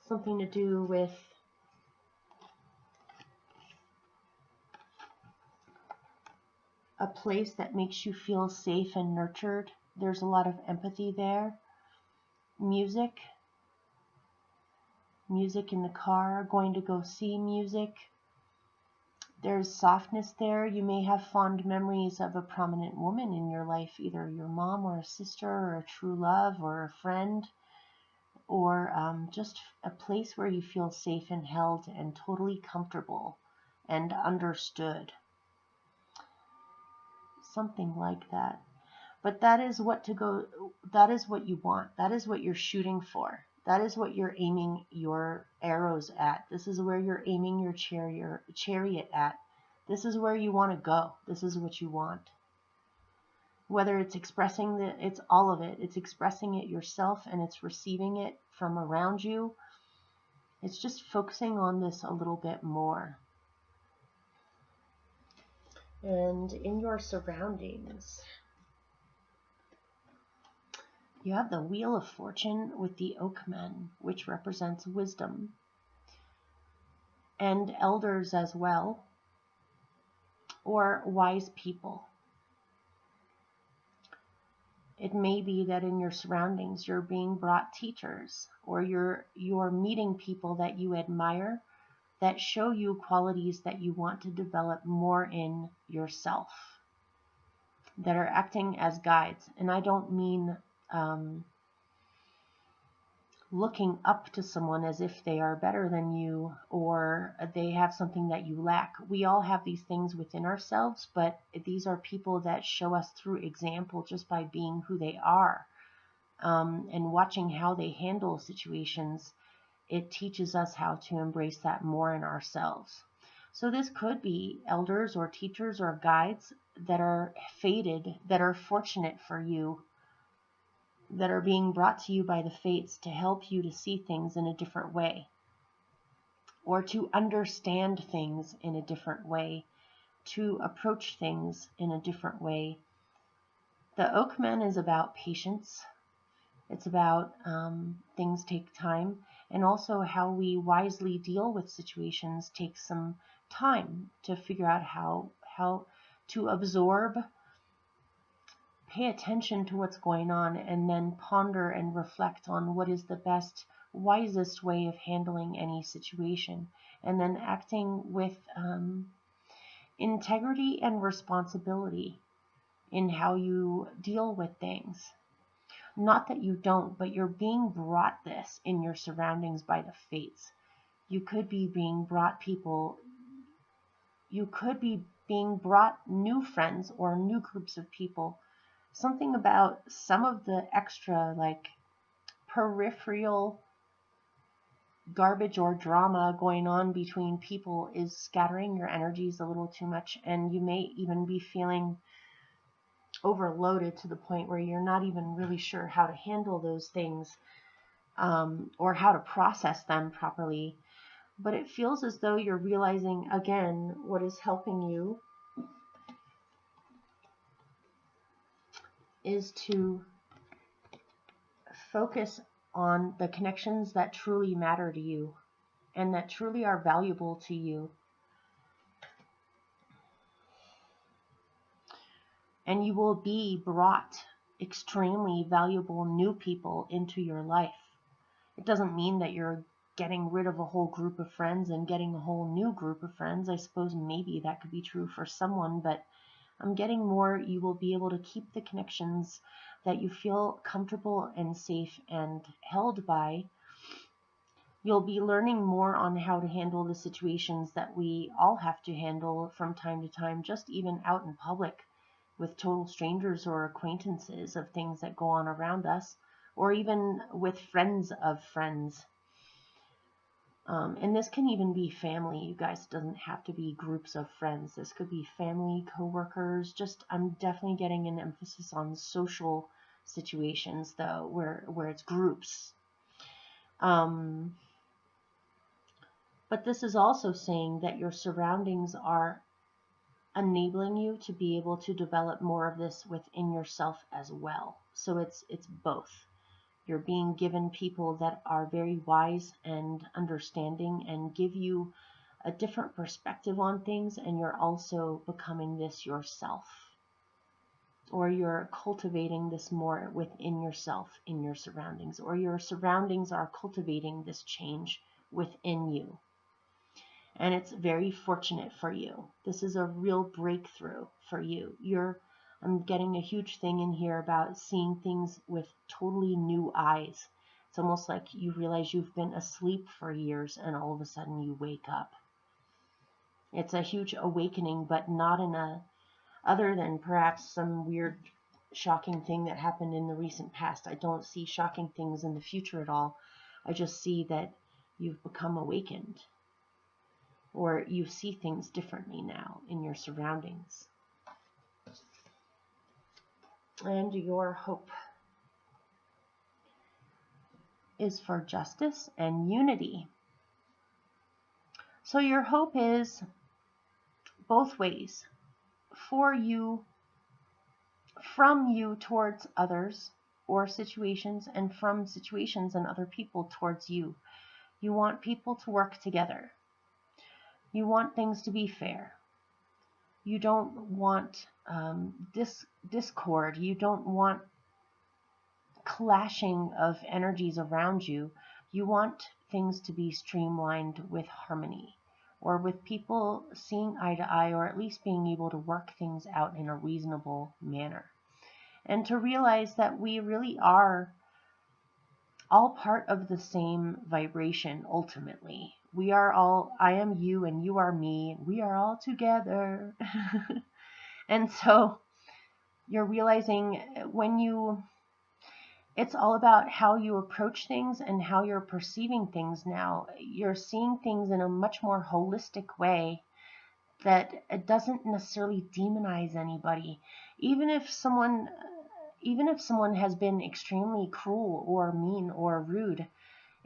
something to do with a place that makes you feel safe and nurtured. There's a lot of empathy there. Music in the car, going to go see music. There's softness there. You may have fond memories of a prominent woman in your life, either your mom or a sister or a true love or a friend, or just a place where you feel safe and held and totally comfortable and understood. Something like that. But that is what you want. That is what you're shooting for. That is what you're aiming your arrows at. This is where you're aiming your chariot at. This is where you want to go. This is what you want. Whether it's it's all of it. It's expressing it yourself, and it's receiving it from around you. It's just focusing on this a little bit more. And in your surroundings, you have the Wheel of Fortune with the Oakman, which represents wisdom, and elders as well, or wise people. It may be that in your surroundings you're being brought teachers, or you're meeting people that you admire, that show you qualities that you want to develop more in yourself, that are acting as guides. And I don't mean looking up to someone as if they are better than you or they have something that you lack. We all have these things within ourselves, but these are people that show us through example just by being who they are, and watching how they handle situations. It teaches us how to embrace that more in ourselves. So this could be elders or teachers or guides that are fated, that are fortunate for you, that are being brought to you by the fates to help you to see things in a different way, or to understand things in a different way, to approach things in a different way. The Oakman is about patience. It's about things take time, and also how we wisely deal with situations takes some time to figure out how to absorb, pay attention to what's going on, and then ponder and reflect on what is the best, wisest way of handling any situation, and then acting with integrity and responsibility in how you deal with things. Not that you don't, but you're being brought this in your surroundings by the fates. You could be being brought people, you could be being brought new friends or new groups of people. Something about some of the extra, like, peripheral garbage or drama going on between people is scattering your energies a little too much, and you may even be feeling overloaded to the point where you're not even really sure how to handle those things, or how to process them properly. But it feels as though you're realizing again what is helping you is to focus on the connections that truly matter to you and that truly are valuable to you. And you will be brought extremely valuable new people into your life. It doesn't mean that you're getting rid of a whole group of friends and getting a whole new group of friends. I suppose maybe that could be true for someone, but I'm getting more, you will be able to keep the connections that you feel comfortable and safe and held by. You'll be learning more on how to handle the situations that we all have to handle from time to time, just even out in public with total strangers or acquaintances, of things that go on around us, or even with friends of friends. And this can even be family, you guys. It doesn't have to be groups of friends. This could be family, coworkers. Just, I'm definitely getting an emphasis on social situations, though, where it's groups. But this is also saying that your surroundings are enabling you to be able to develop more of this within yourself as well. So it's both. You're being given people that are very wise and understanding and give you a different perspective on things, and you're also becoming this yourself. Or you're cultivating this more within yourself, in your surroundings, or your surroundings are cultivating this change within you. And it's very fortunate for you. This is a real breakthrough for you. I'm getting a huge thing in here about seeing things with totally new eyes. It's almost like you realize you've been asleep for years and all of a sudden you wake up. It's a huge awakening, but not in a, other than perhaps some weird, shocking thing that happened in the recent past. I don't see shocking things in the future at all. I just see that you've become awakened, or you see things differently now in your surroundings. And your hope is for justice and unity. So your hope is both ways, for you, from you towards others or situations, and from situations and other people towards you. You want people to work together. You want things to be fair. You don't want discord. You don't want clashing of energies around you. You want things to be streamlined with harmony, or with people seeing eye to eye, or at least being able to work things out in a reasonable manner. And to realize that we really are all part of the same vibration ultimately. We are all, I am you and you are me, and we are all together. And so you're realizing it's all about how you approach things and how you're perceiving things now. You're seeing things in a much more holistic way, that it doesn't necessarily demonize anybody. Even if someone has been extremely cruel or mean or rude,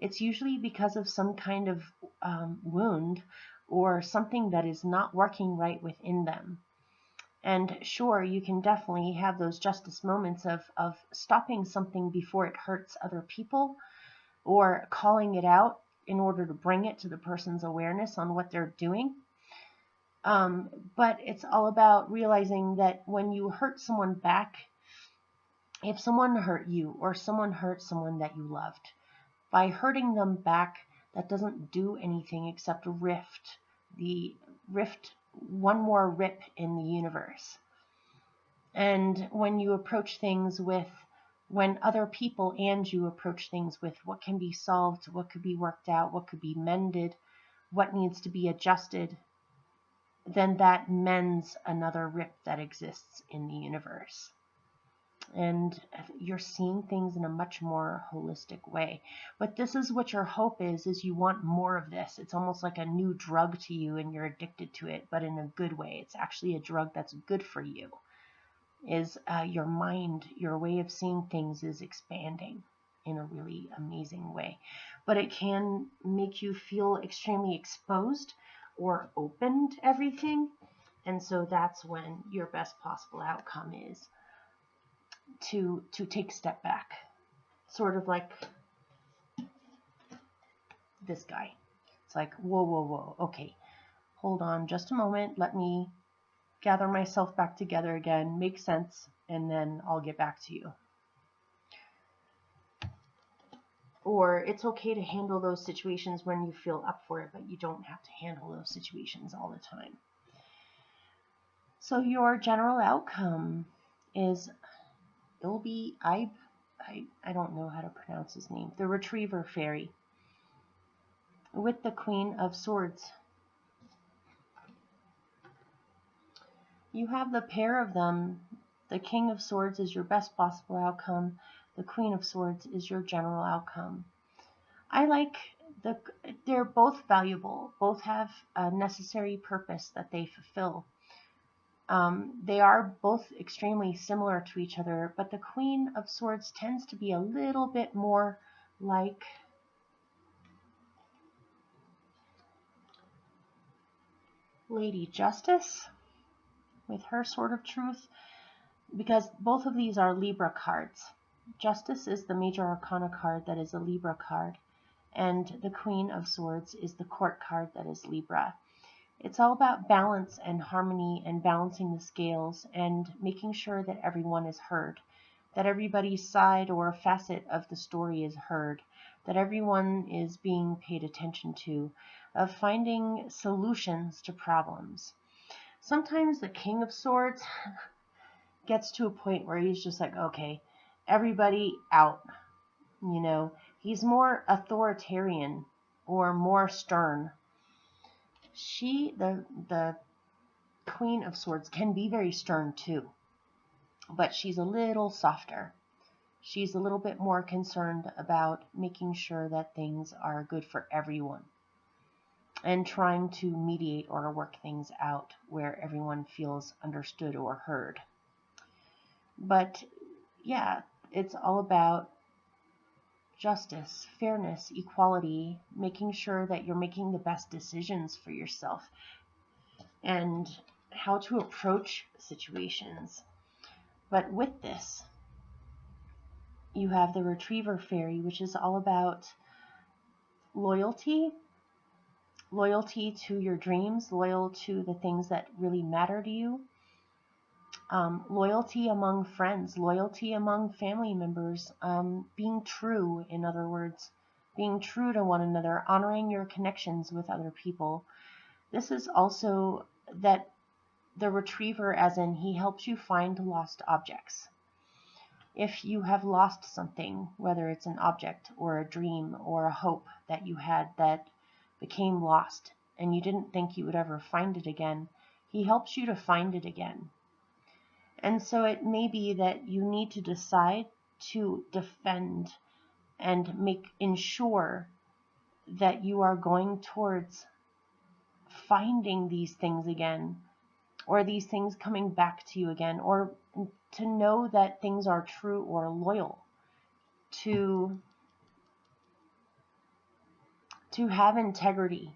it's usually because of some kind of wound or something that is not working right within them. And sure, you can definitely have those justice moments of stopping something before it hurts other people, or calling it out in order to bring it to the person's awareness on what they're doing. But it's all about realizing that when you hurt someone back, if someone hurt you or someone hurt someone that you loved, by hurting them back, that doesn't do anything except rift one more rip in the universe. And when you approach things when other people and you approach things with what can be solved, what could be worked out, what could be mended, what needs to be adjusted, then that mends another rip that exists in the universe. And you're seeing things in a much more holistic way. But this is what your hope is you want more of this. It's almost like a new drug to you, and you're addicted to it, but in a good way. It's actually a drug that's good for you. Is your mind, your way of seeing things is expanding in a really amazing way. But it can make you feel extremely exposed or open to everything. And so that's when your best possible outcome is to take a step back, sort of like this guy. It's like, whoa, okay, hold on just a moment, let me gather myself back together again, make sense, and then I'll get back to you. Or it's okay to handle those situations when you feel up for it, but you don't have to handle those situations all the time. So your general outcome is, it'll be, I don't know how to pronounce his name, the Retriever Fairy, with the Queen of Swords. You have the pair of them. The King of Swords is your best possible outcome. The Queen of Swords is your general outcome. I like they're both valuable. Both have a necessary purpose that they fulfill. They are both extremely similar to each other, but the Queen of Swords tends to be a little bit more like Lady Justice with her Sword of Truth, because both of these are Libra cards. Justice is the Major Arcana card that is a Libra card, and the Queen of Swords is the Court card that is Libra. It's all about balance and harmony and balancing the scales and making sure that everyone is heard, that everybody's side or facet of the story is heard, that everyone is being paid attention to, of finding solutions to problems. Sometimes the King of Swords gets to a point where he's just like, okay, everybody out. You know, he's more authoritarian or more stern. The Queen of Swords can be very stern too, but she's a little softer. She's a little bit more concerned about making sure that things are good for everyone and trying to mediate or work things out where everyone feels understood or heard. But yeah, it's all about justice, fairness, equality, making sure that you're making the best decisions for yourself and how to approach situations. But with this, you have the Retriever Fairy, which is all about loyalty to your dreams, loyal to the things that really matter to you, loyalty among friends, loyalty among family members, being true, in other words, being true to one another, honoring your connections with other people. This is also that the Retriever, as in he helps you find lost objects. If you have lost something, whether it's an object or a dream or a hope that you had that became lost and you didn't think you would ever find it again, he helps you to find it again. And so it may be that you need to decide to defend and ensure that you are going towards finding these things again, or these things coming back to you again, or to know that things are true or loyal, to have integrity,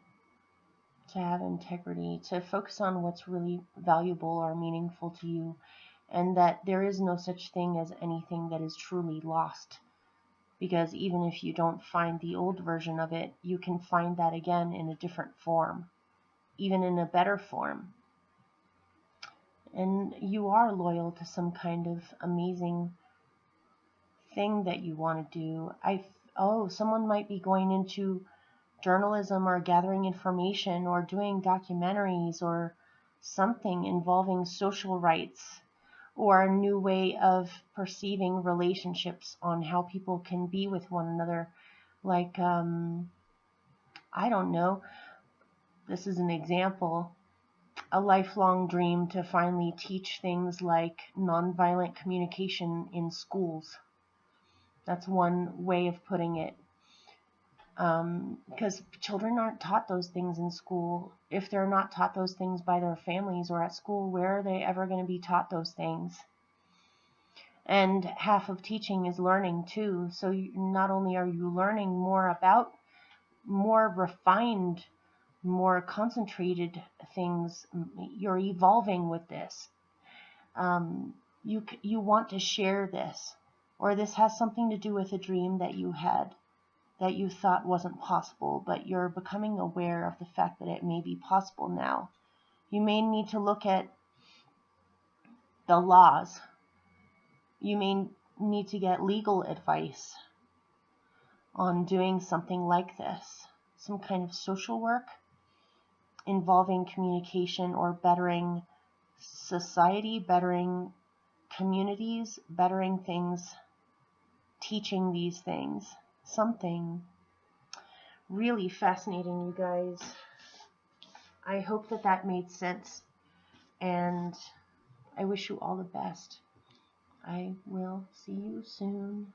to focus on what's really valuable or meaningful to you, and that there is no such thing as anything that is truly lost. Because even if you don't find the old version of it, you can find that again in a different form, even in a better form. And you are loyal to some kind of amazing thing that you want to do. Someone might be going into journalism or gathering information or doing documentaries or something involving social rights or a new way of perceiving relationships on how people can be with one another. Like, I don't know, this is an example, a lifelong dream to finally teach things like nonviolent communication in schools. That's one way of putting it. Because children aren't taught those things in school. If they're not taught those things by their families or at school, where are they ever going to be taught those things? And half of teaching is learning too. So not only are you learning more about more refined, more concentrated things, you're evolving with this. You want to share this, or this has something to do with a dream that you had that you thought wasn't possible, but you're becoming aware of the fact that it may be possible now. You may need to look at the laws. You may need to get legal advice on doing something like this, some kind of social work involving communication or bettering society, bettering communities, bettering things, teaching these things. Something really fascinating, you guys. I hope that made sense, and I wish you all the best. I will see you soon.